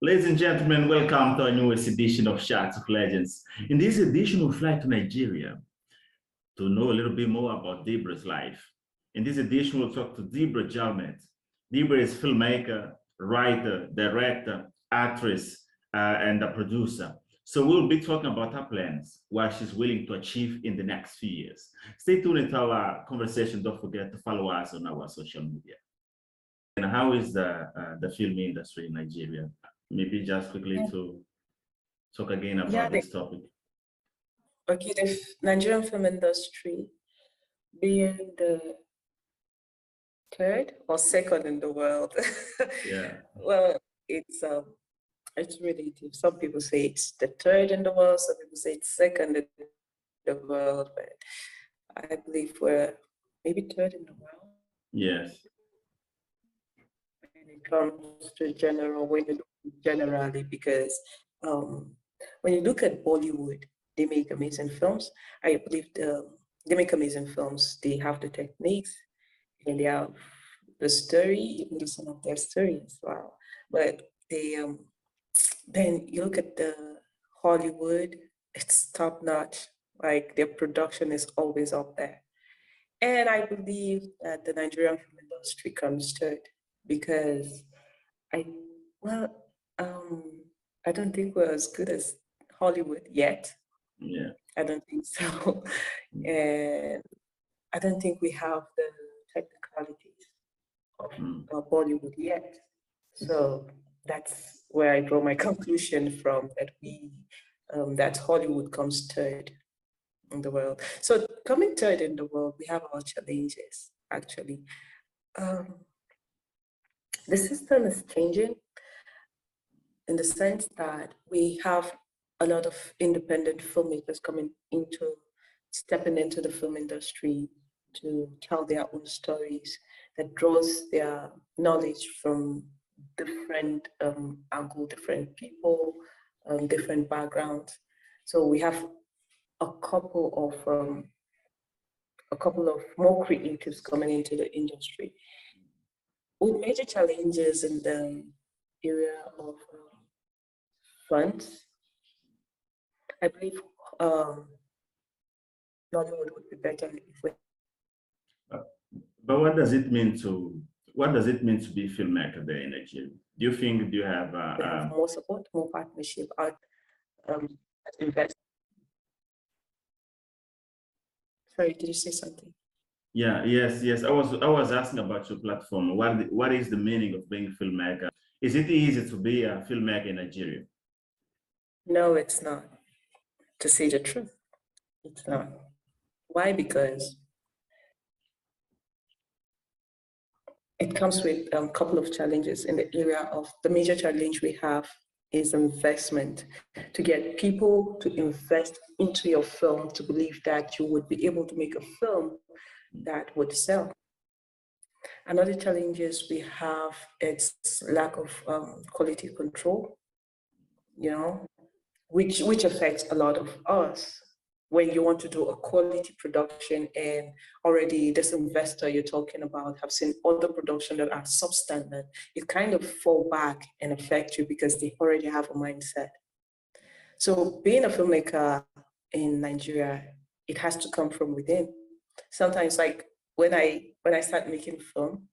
Ladies and gentlemen, welcome to our newest edition of Shots of Legends. In this edition, we fly to Nigeria to know a little bit more about Debrah's life. In this edition, we'll talk to Debrah Jalmet. Debrah is filmmaker, writer, director, actress, and a producer. So we'll be talking about her plans, what she's willing to achieve in the next few years. Stay tuned into our conversation. Don't forget to follow us on our social media. And how is the film industry in Nigeria? Maybe just quickly to talk again about this topic. Okay, the Nigerian film industry being the third or second in the world. Yeah. Well, it's relative. Some people say it's the third in the world. Some people say it's second in the world. But I believe we're maybe third in the world. Yes. When it comes to generally, because when you look at Bollywood, they make amazing films. I believe they make amazing films. They have the techniques and they have the story, even though some of their story as well. But they then you look at the Hollywood, it's top notch. Like their production is always up there. And I believe that the Nigerian film industry comes third because I don't think we're as good as Hollywood yet. Yeah. I don't think so. And I don't think we have the technicalities of Bollywood yet. So that's where I draw my conclusion from, that that Hollywood comes third in the world. So coming third in the world, we have our challenges, actually. The system is changing in the sense that we have a lot of independent filmmakers stepping into the film industry to tell their own stories that draws their knowledge from different angles, different people, different backgrounds. So we have a couple of more creatives coming into the industry with major challenges in the area of funds. I believe Nollywood would be better if we. But what does it mean to be a filmmaker there in Nigeria? Do you have more support, more partnership, invest? Sorry, did you say something? Yeah, yes. I was asking about your platform. What is the meaning of being a filmmaker? Is it easy to be a filmmaker in Nigeria? No, it's not. To say the truth, it's not. Why? Because it comes with a couple of challenges in the area of the major challenge we have is investment, to get people to invest into your film, to believe that you would be able to make a film that would sell. Another challenges we have, it's lack of quality control, which affects a lot of us. When you want to do a quality production and already this investor you're talking about have seen other production that are substandard, it kind of fall back and affect you because they already have a mindset. So being a filmmaker in Nigeria, it has to come from within. Sometimes, like when I start making film,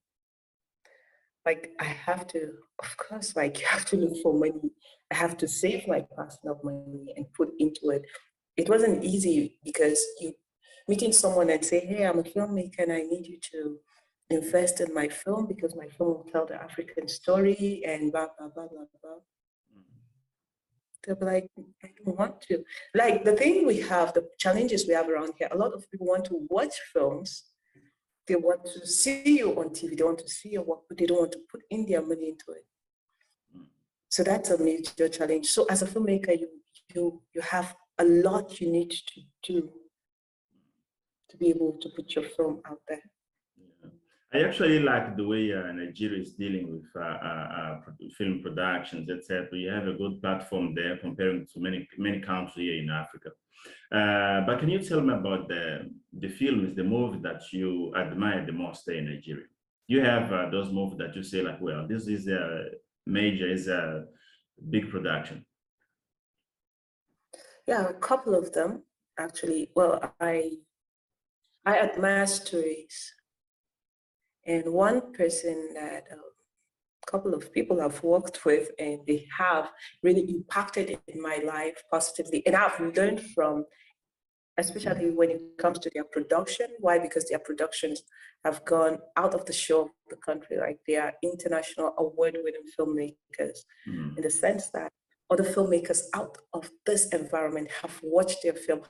like I have to, of course, like you have to look for money. I have to save my personal money and put into it. It wasn't easy because you meeting someone and say, hey, I'm a filmmaker and I need you to invest in my film because my film will tell the African story and blah, blah, blah, blah, blah. They'll be like, I don't want to. Like the thing we have, the challenges we have around here, a lot of people want to watch films. They want to see you on TV. They want to see your work, but they don't want to put in their money into it. So that's a major challenge. So as a filmmaker, you have a lot you need to do to be able to put your film out there. I actually like the way Nigeria is dealing with film productions, etc. You have a good platform there comparing to many countries here in Africa. But can you tell me about the films, the movie that you admire the most there in Nigeria? You have those movies that you say like, well, this is a major, big production? Yeah, a couple of them actually. Well, I admire stories, and one person that a couple of people I've worked with, and they have really impacted in my life positively, and I've learned from, especially when it comes to their production. Why? Because their productions have gone out of the shore of the country. Like, they are international award-winning filmmakers, Mm. in the sense that other filmmakers out of this environment have watched their film,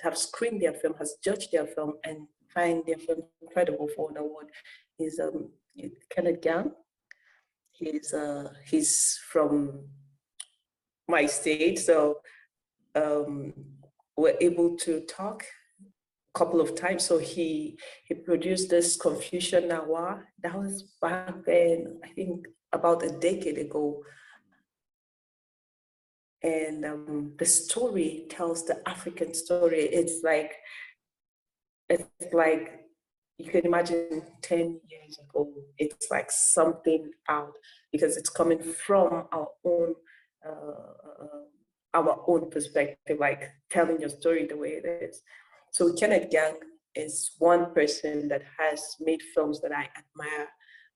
have screened their film, has judged their film, and find their film incredible for an award. Is Kenneth Gang. He's from my state, so um, we're able to talk a couple of times. So he produced this Confucian Nawa. That was back then, I think about a decade ago. And the story tells the African story. It's like you can imagine 10 years ago. It's like something out, because it's coming from our own perspective, like telling your story the way it is. So Kenneth Gang is one person that has made films that I admire,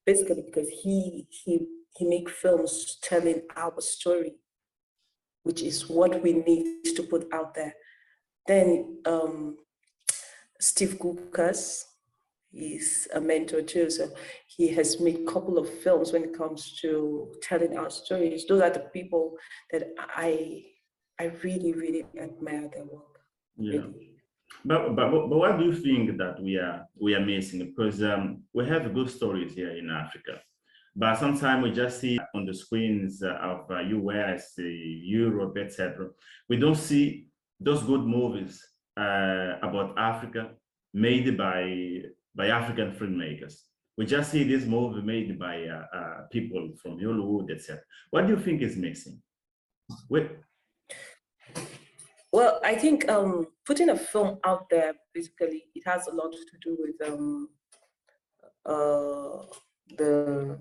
basically because he makes films telling our story, which is what we need to put out there. Then Steve Gukas is a mentor too, so he has made a couple of films when it comes to telling our stories. Those are the people that I really, really admire their work. Yeah. Really. But what do you think that we are missing? Because we have good stories here in Africa, but sometimes we just see on the screens of US, Europe, etc. We don't see those good movies about Africa made by African filmmakers. We just see this movie made by people from Hollywood, etc. What do you think is missing? Well, I think putting a film out there, basically, it has a lot to do with the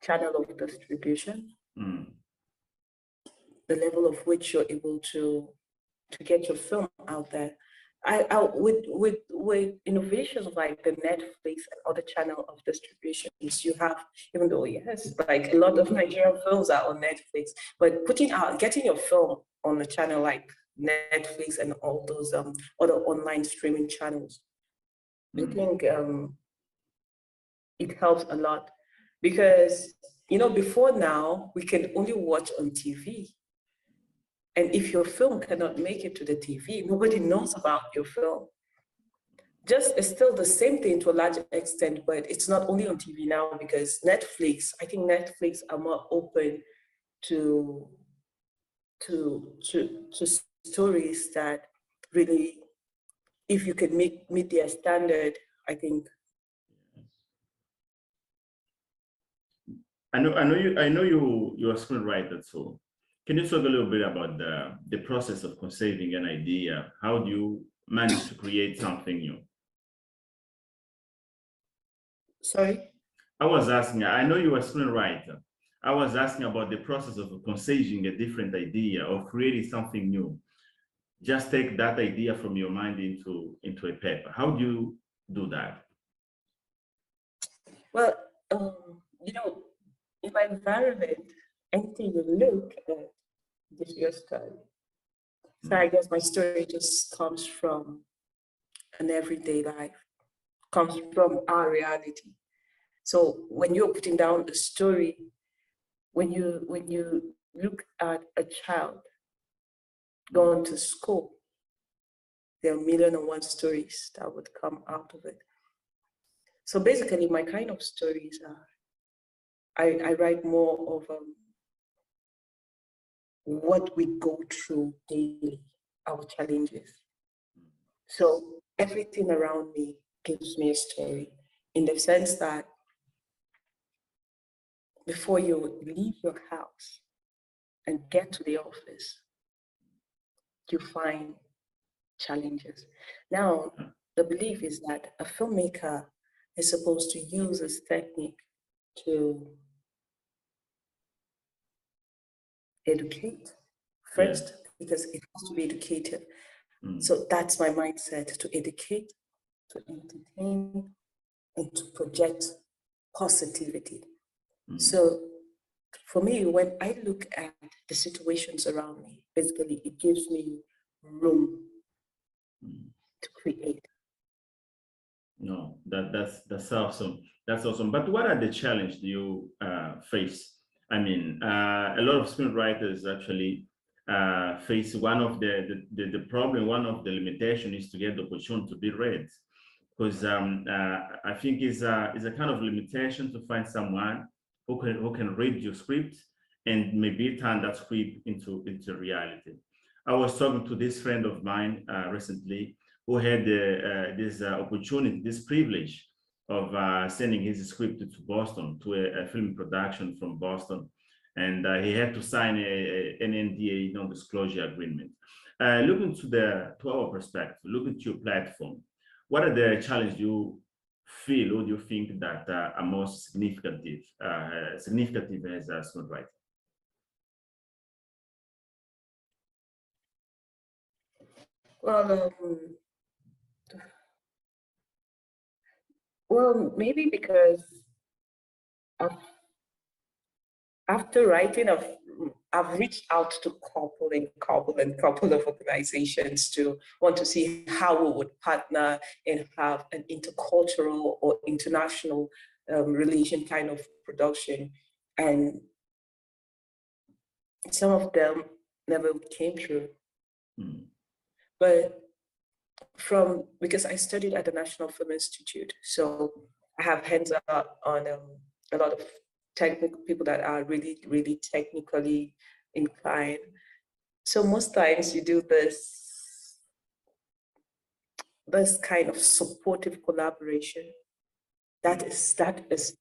channel of distribution, the level of which you're able to get your film out there. With innovations like the Netflix and other channel of distributions, you have, even though yes, like a lot of Nigerian films are on Netflix, but getting your film on a channel like Netflix and all those other online streaming channels, I think it helps a lot, because before now we can only watch on TV. And if your film cannot make it to the TV, nobody knows about your film. It's still the same thing to a large extent, but it's not only on TV now, because I think Netflix are more open to stories that really, if you can meet their standard, I think. I know you're a screenwriter, so can you talk a little bit about the process of conceiving an idea? How do you manage to create something new? Sorry? I was asking, I know you're a screenwriter. I was asking about the process of conceiving a different idea or creating something new. Just take that idea from your mind into a paper. How do you do that? Well, in my environment, anything you look at gives you a story. So I guess my story just comes from an everyday life, comes from our reality. So when you're putting down a story, when you look at a child going to school, there are 1,000,001 stories that would come out of it. So basically, my kind of stories are, I write more of what we go through daily, our challenges. So everything around me gives me a story, in the sense that before you leave your house and get to the office, you find challenges. Now, the belief is that a filmmaker is supposed to use this technique to educate first, because it has to be educated. So that's my mindset, to educate, to entertain, and to project positivity. So for me, when I look at the situations around me, basically it gives me room to create. No, that's awesome. That's awesome. But what are the challenges you face? I mean, a lot of screenwriters actually face one of the problem, one of the limitation is to get the opportunity to be read. Because I think is a kind of limitation to find someone who can read your script and maybe turn that script into reality. I was talking to this friend of mine recently who had this opportunity, this privilege of sending his script to Boston, to a film production from Boston. And he had to sign an NDA, non-disclosure agreement. Looking to our perspective, looking to your platform, what are the challenges you feel or do you think that are most significant as a screenwriter? Well, maybe because after writing, I've reached out to couple of organizations to want to see how we would partner and have an intercultural or international relation kind of production. And some of them never came true. But because I studied at the National Film Institute, so I have hands on a lot of technical people that are really, really technically inclined. So most times you do this kind of supportive collaboration. That is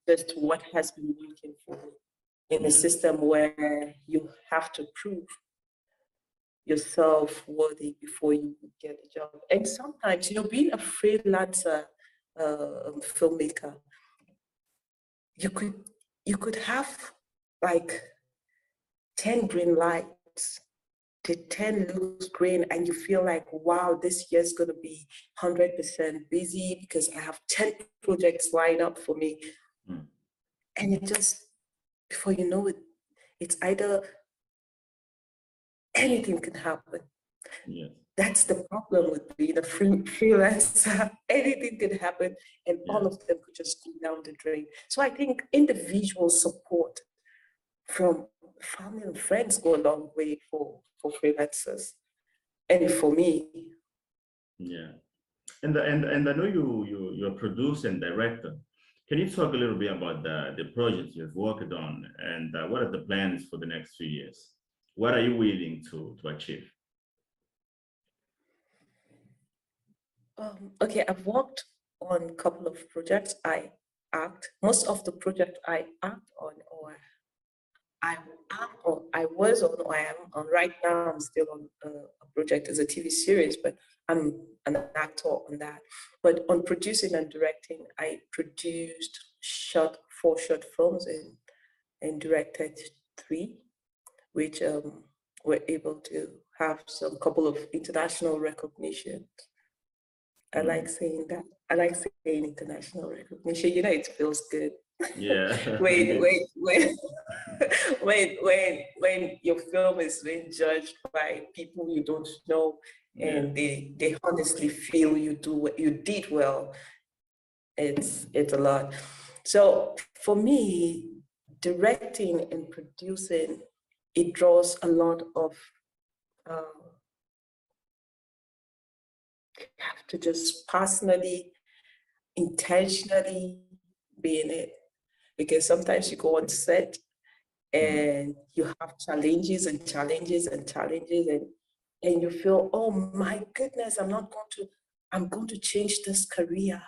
just what has been working for me in a system where you have to prove yourself worthy before you get a job. And sometimes, being a freelancer filmmaker, you could have like 10 green lights, the 10 looks green, and you feel like, wow, this year's gonna be 100% busy because I have 10 projects lined up for me. And it just, before you know it, it's either anything can happen. Yes. That's the problem with being a freelancer. Anything can happen, and all of them could just go down the drain. So I think individual support from family and friends go a long way for freelancers, and for me. Yeah, and I know you're a producer and director. Can you talk a little bit about the projects you've worked on, and what are the plans for the next few years? What are you willing to achieve? Okay, I've worked on a couple of projects. Most of the projects I act on, or I was on, or I am on right now. I'm still on a project as a TV series, but I'm an actor on that. But on producing and directing, I produced 4 short films and directed 3, which were able to have some couple of international recognition. I like saying that. I like saying international recognition. It feels good. Yeah. when your film is being judged by people you don't know, and they honestly feel you did well, it's a lot. So for me, directing and producing, it draws a lot of you have to just personally, intentionally be in it, because sometimes you go on set and you have challenges and you feel, oh my goodness, I'm going to change this career.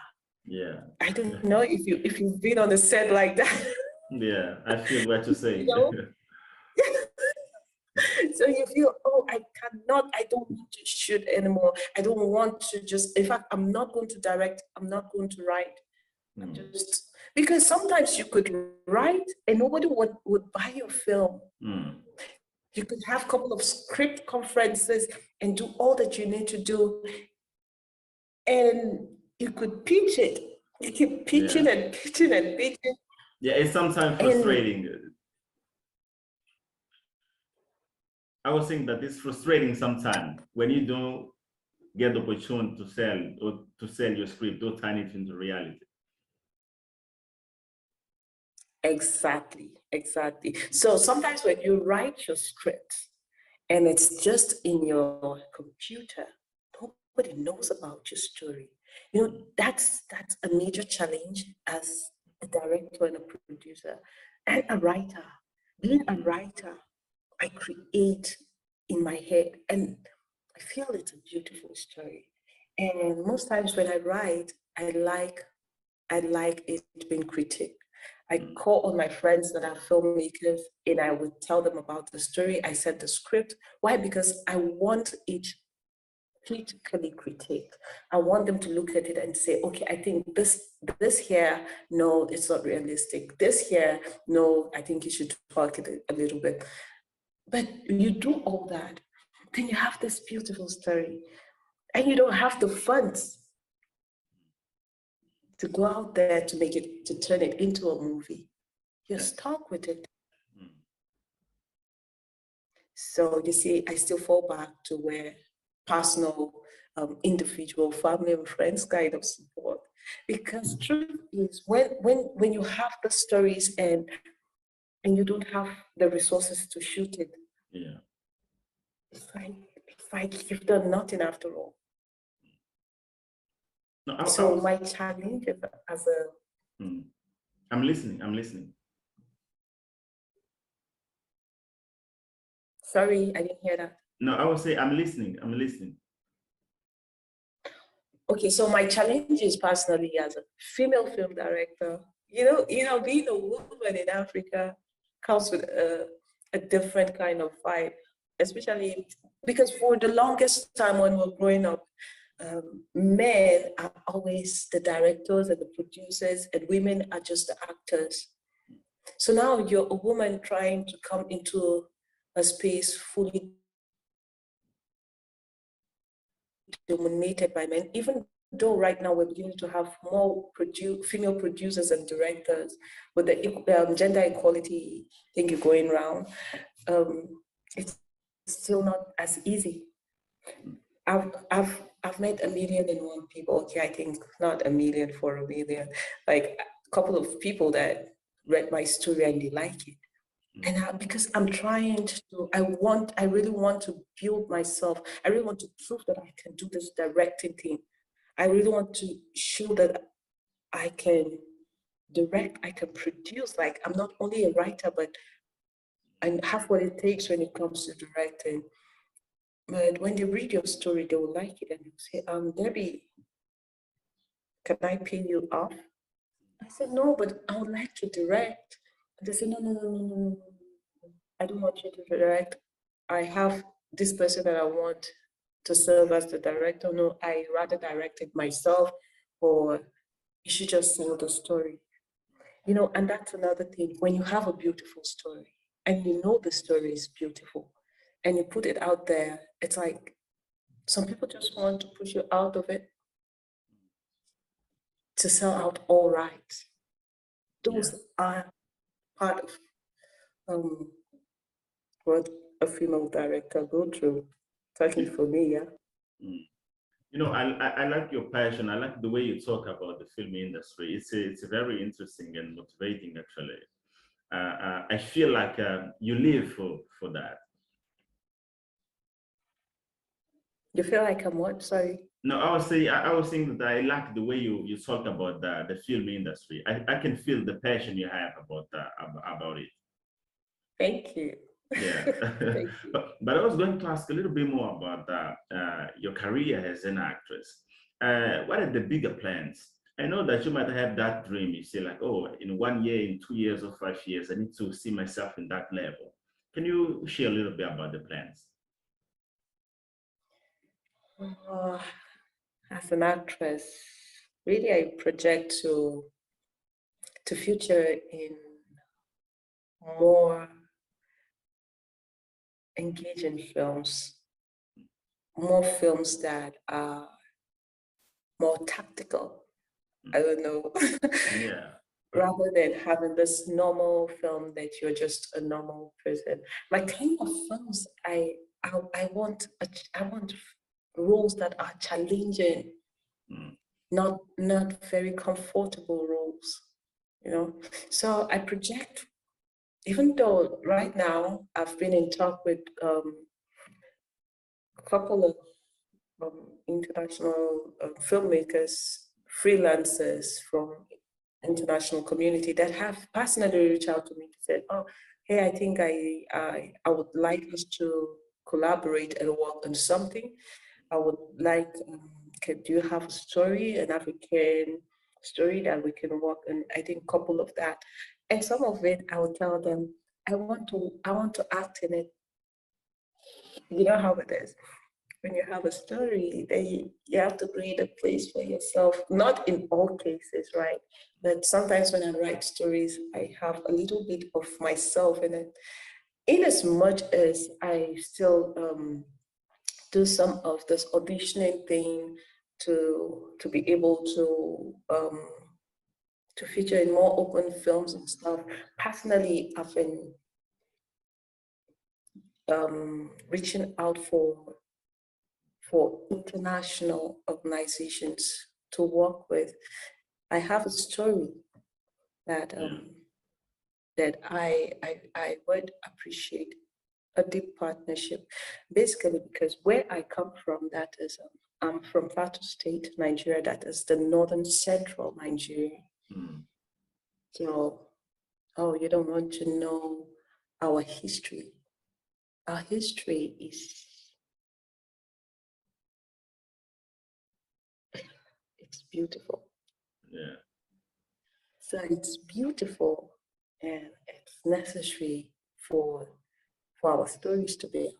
Yeah. I don't know if you've been on a set like that. Yeah, I feel what you're saying. So you feel, oh, I don't want to shoot anymore. I don't want to in fact, I'm not going to direct, I'm not going to write. Because sometimes you could write and nobody would buy your film. You could have a couple of script conferences and do all that you need to do. And you could pitch it. You keep pitching and pitching and pitching. Yeah, it's sometimes frustrating. I was saying that it's frustrating sometimes when you don't get the opportunity to sell your script or turn it into reality. Exactly. So sometimes when you write your script and it's just in your computer, nobody knows about your story. You know, that's a major challenge as a director and a producer and a writer. Being a writer, I create in my head and I feel it's a beautiful story. And most times when I write, I like it being critiqued. I call on my friends that are filmmakers and I would tell them about the story. I said the script. Why? Because I want it critically critiqued. I want them to look at it and say, okay, I think this here, no, it's not realistic. This here, no, I think you should tweak it a little bit. But you do all that, then you have this beautiful story and you don't have the funds to go out there to turn it into a movie. You're stuck with it. So you see, I still fall back to where personal, individual, family and friends kind of support. Because truth is, when you have the stories and you don't have the resources to shoot it, it's like you've done nothing after all. No, so my challenge as a I'm listening. Sorry, I didn't hear that. No, I would say I'm listening. Okay, so my challenge is personally as a female film director, you know, being a woman in Africa comes with a different kind of vibe, especially because for the longest time when we're growing up, men are always the directors and the producers, and women are just the actors. So now you're a woman trying to come into a space fully dominated by men, even though right now we're beginning to have more female producers and directors with the gender equality thing going around, it's still not as easy. I've met 1,000,001 people. Okay, I think not 1,000,000 for 1,000,000, like a couple of people that read my story and they like it. And because I'm trying to, I really want to build myself. I really want to prove that I can do this directing thing. I really want to show that I can direct, I can produce. Like, I'm not only a writer, but I have what it takes when it comes to directing. But when they read your story, they will like it and they'll say, Debbie, can I pay you off? I said, no, but I would like to direct. And they said, no. I don't want you to direct. I have this person that I want to serve as the director. No, I rather direct it myself, or you should just tell the story. You know, and that's another thing. When you have a beautiful story and you know the story is beautiful and you put it out there, it's like some people just want to push you out of it to sell out all rights. Those are part of what a female director go through. Talking for me, yeah. You know, I like your passion. I like the way you talk about the film industry. It's very interesting and motivating, actually. I feel like you live for that. You feel like I'm what? Sorry. No, I was saying that I like the way you talk about the film industry. I can feel the passion you have about it. Thank you. Yeah. Thank you. But I was going to ask a little bit more about your career as an actress. What are the bigger plans? I know that you might have that dream. You say like, oh, in 1 year, in 2 years, or 5 years, I need to see myself in that level. Can you share a little bit about the plans? As an actress, really I project to future in more engage in films, more films that are more tactical. I don't know. Yeah. Rather than having this normal film that you're just a normal person. My kind of films, I want roles that are challenging, not very comfortable roles, you know. So I project, even though right now I've been in talk with a couple of international filmmakers, freelancers from international community that have personally reached out to me to say, oh, hey, I think I would like us to collaborate and work on something. I would like, do you have a story, an African story that we can work on? I think a couple of that. And some of it, I will tell them, I want to act in it. You know how it is. When you have a story, then you have to create a place for yourself. Not in all cases, right? But sometimes when I write stories, I have a little bit of myself in it. In as much as I still do some of this auditioning thing to be able to feature in more open films and stuff. Personally, I've been reaching out for international organizations to work with. I have a story that that I would appreciate a deep partnership, basically because where I come from, that is, I'm from Plateau State, Nigeria, that is the northern central Nigeria. So, oh, you don't want to know our history. Our history is, it's beautiful. Yeah. So it's beautiful and it's necessary for our stories to be out.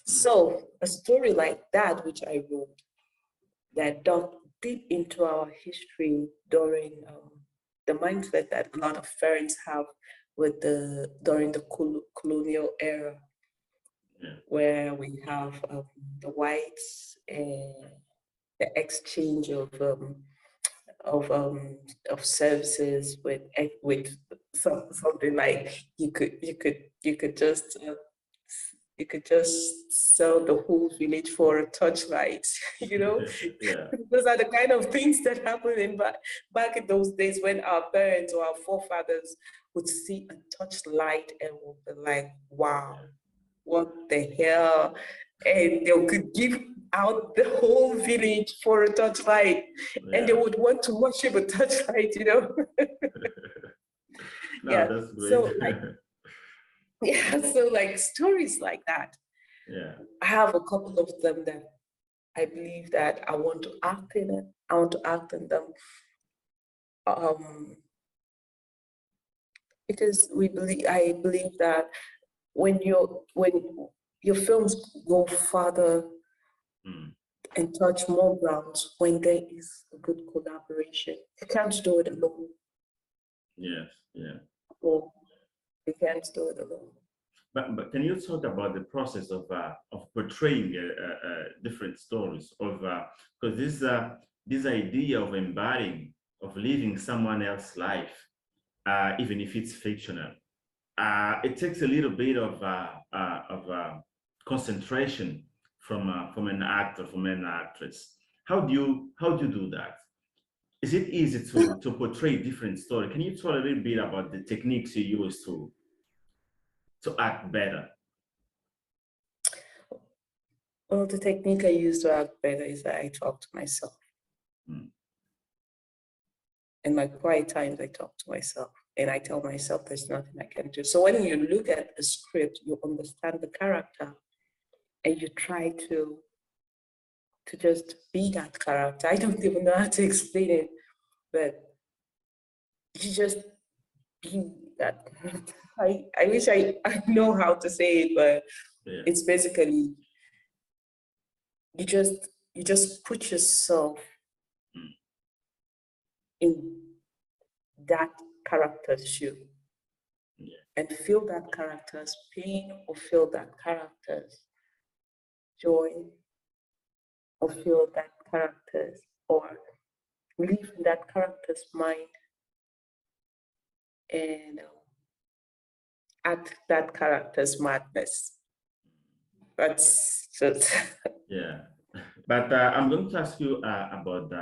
So a story like that, which I wrote, that dug deep into our history during the mindset that a lot of parents have with during the colonial era, where we have the whites and the exchange of services with something like you could just sell the whole village for a torchlight, you know. Yeah. Those are the kind of things that happened back in those days when our parents or our forefathers would see a torchlight and would be like, wow, what the hell? And they could give out the whole village for a torchlight, and they would want to worship a torchlight, you know. No, Yeah, that's great. so so like stories like that. Yeah. I have a couple of them that I believe that I want to act in it. I want to act in them. Because I believe that when your films go farther and touch more grounds, when there is a good collaboration, you can't do it alone. Yes, yeah. Or you can't do it alone. But can you talk about the process of portraying different stories because this idea of embodying, of living someone else's life, even if it's fictional, it takes a little bit of concentration from an actor, from an actress. How do you do that? Is it easy to portray different story? Can you talk a little bit about the techniques you use to act better? Well, the technique I use to act better is that I talk to myself. In my quiet times, I talk to myself and I tell myself there's nothing I can do. So when you look at a script, you understand the character and you try to just be that character. I don't even know how to explain it, but you just be that character. I wish I know how to say it, but it's basically you just put yourself in that character's shoe. and feel that character's pain or feel that character's joy or feel that character's or live in that character's mind and act that character's madness. That's just Yeah. But I'm going to ask you about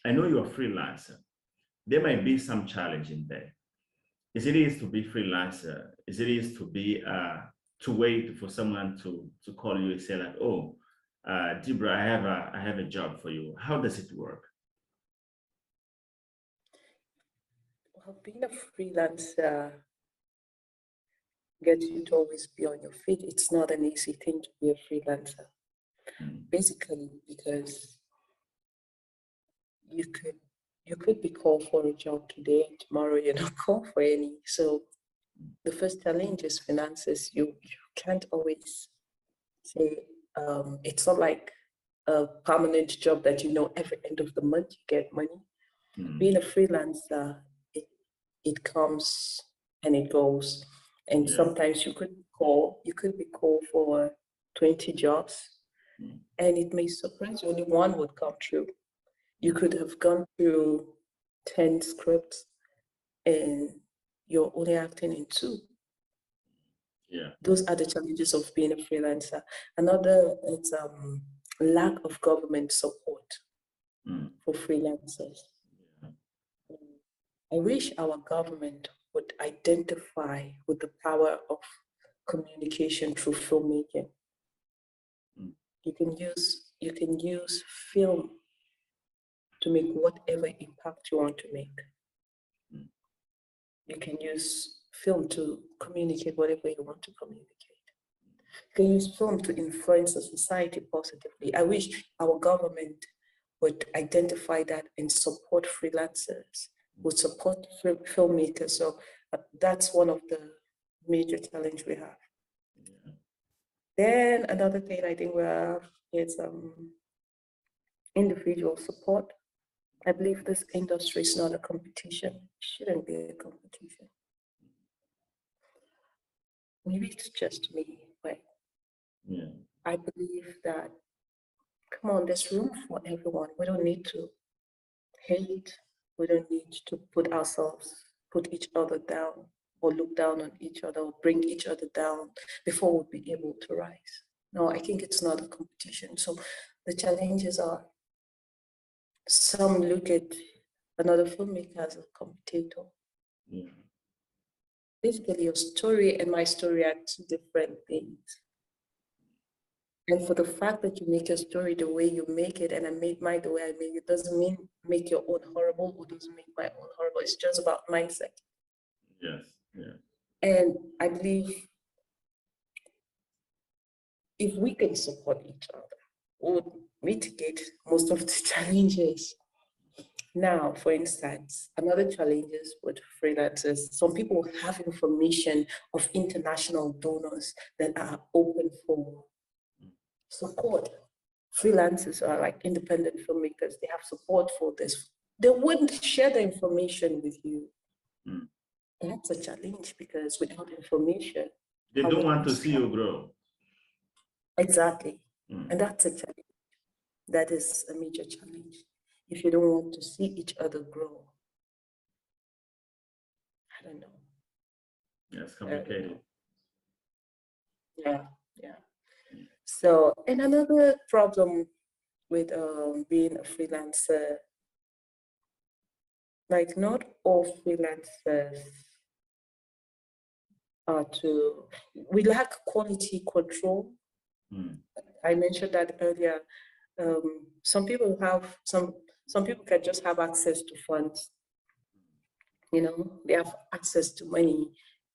I know you're a freelancer. There might be some challenge in there. As it is to be freelancer, as it is to be to wait for someone to call you and say like, oh, Debrah, I have a job for you. How does it work? well, being a freelancer gets you to always be on your feet. It's not an easy thing to be a freelancer. Basically, because you could be called for a job today and tomorrow you're not called for any. So the first challenge is finances. You can't always say it's not like a permanent job that you know every end of the month you get money. Being a freelancer, it comes and it goes. And sometimes you could be called for 20 jobs and it may surprise you, only one would come true. You could have gone through 10 scripts and you're only acting in 2. Yeah. Those are the challenges of being a freelancer. Another is lack of government support for freelancers. I wish our government would identify with the power of communication through filmmaking. You can use film to make whatever impact you want to make. You can use film to communicate whatever you want to communicate. You can use film to influence the society positively. I wish our government would identify that and support freelancers, would support filmmakers. So that's one of the major challenges we have. Then another thing I think we have is individual support. I believe this industry is not a competition. It shouldn't be a competition. Maybe it's just me, but I believe that, come on, there's room for everyone. We don't need to hate. We don't need to put each other down or look down on each other or bring each other down before we'll be able to rise. No, I think it's not a competition. So the challenges are, some look at another filmmaker as a competitor. Basically, your story and my story are 2 different things. And for the fact that you make your story the way you make it and I make mine the way I make it, doesn't mean make your own horrible or doesn't make my own horrible. It's just about mindset. Yes, yeah. And I believe if we can support each other, we would mitigate most of the challenges. Now, for instance, another challenge is with freelancers. Some people have information of international donors that are open for support. Freelancers are like independent filmmakers. They have support for this. They wouldn't share the information with you. That's a challenge because without information, they don't want to see you grow. Exactly. And that's a challenge. That is a major challenge. If you don't want to see each other grow, I don't know. Yes, complicated. Yeah. So, and another problem with being a freelancer, like not all freelancers we lack quality control. I mentioned that earlier. Some people can just have access to funds. They have access to money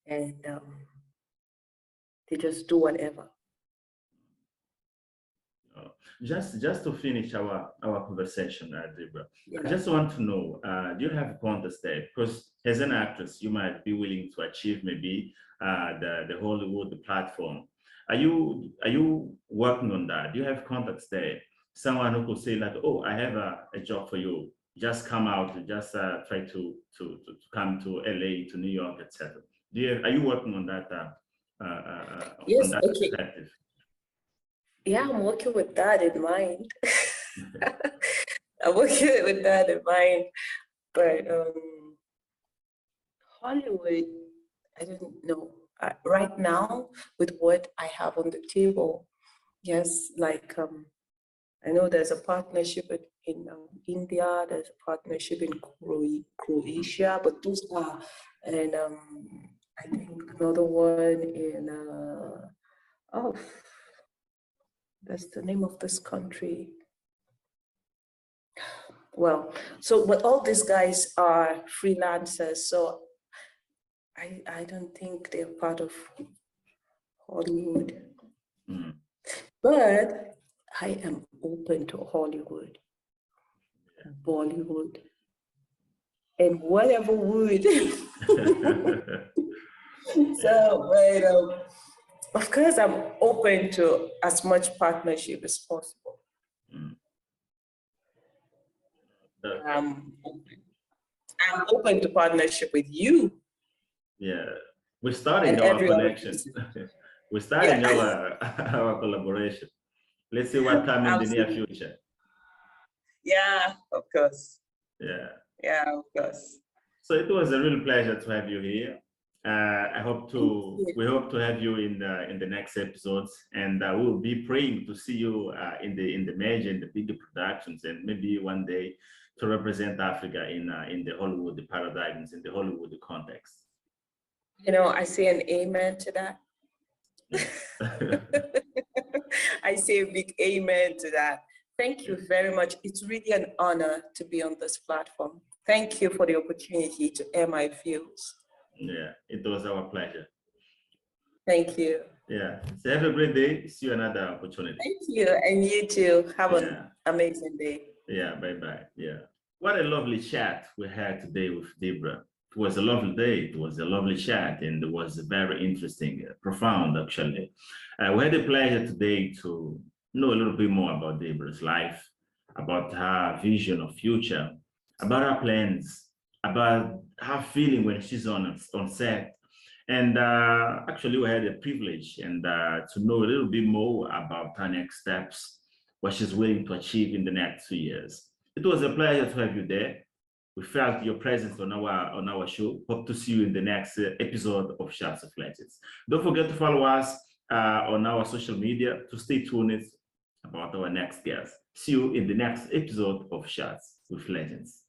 and they just do whatever. Just to finish our conversation, Debrah, I just want to know, do you have contacts there? Because as an actress, you might be willing to achieve maybe the Hollywood platform. Are you working on that? Do you have contacts there? Someone who could say like, oh, I have a job for you. Just come out, just try to come to LA, to New York, etc. Are you working on that Yes, okay. perspective? Yeah, I'm working with that in mind. I'm working with that in mind. But Hollywood, I don't know. Right now, with what I have on the table, yes, like I know there's a partnership in India, there's a partnership in Croatia, but those are, and I think another one in, oh, that's the name of this country. Well, so, but all these guys are freelancers, so I don't think they're part of Hollywood. Mm. But I am open to Hollywood, Bollywood, and whatever would. So, but of course, I'm open to as much partnership as possible. Mm. I'm open to partnership with you. Yeah, we're starting And our every other connection. person. We're starting Yeah. our collaboration. Let's see what comes in the near Absolutely. future. Yeah, of course. Yeah. Yeah, of course. So it was a real pleasure to have you here. We hope to have you in the next episodes, and we'll be praying to see you in the major and the bigger productions, and maybe one day to represent Africa in the Hollywood paradigms, in the Hollywood context. You know, I say an amen to that. I say a big amen to that. Thank you very much. It's really an honor to be on this platform. Thank you for the opportunity to air my views. Yeah, it was our pleasure. Thank you. Yeah, so have a great day. See you another opportunity. Thank you, and you too. Have an amazing day. Yeah, bye-bye. Yeah. What a lovely chat we had today with Debrah. It was a lovely day. It was a lovely chat, and it was very interesting, profound, actually. We had the pleasure today to know a little bit more about Debrah's life, about her vision of future, about her plans, about her feeling when she's on set. And actually, we had a privilege and to know a little bit more about her next steps, what she's willing to achieve in the next 2 years. It was a pleasure to have you there. We felt your presence on our show. Hope to see you in the next episode of Shots of Legends. Don't forget to follow us on our social media to stay tuned about our next guest. See you in the next episode of Shots with Legends.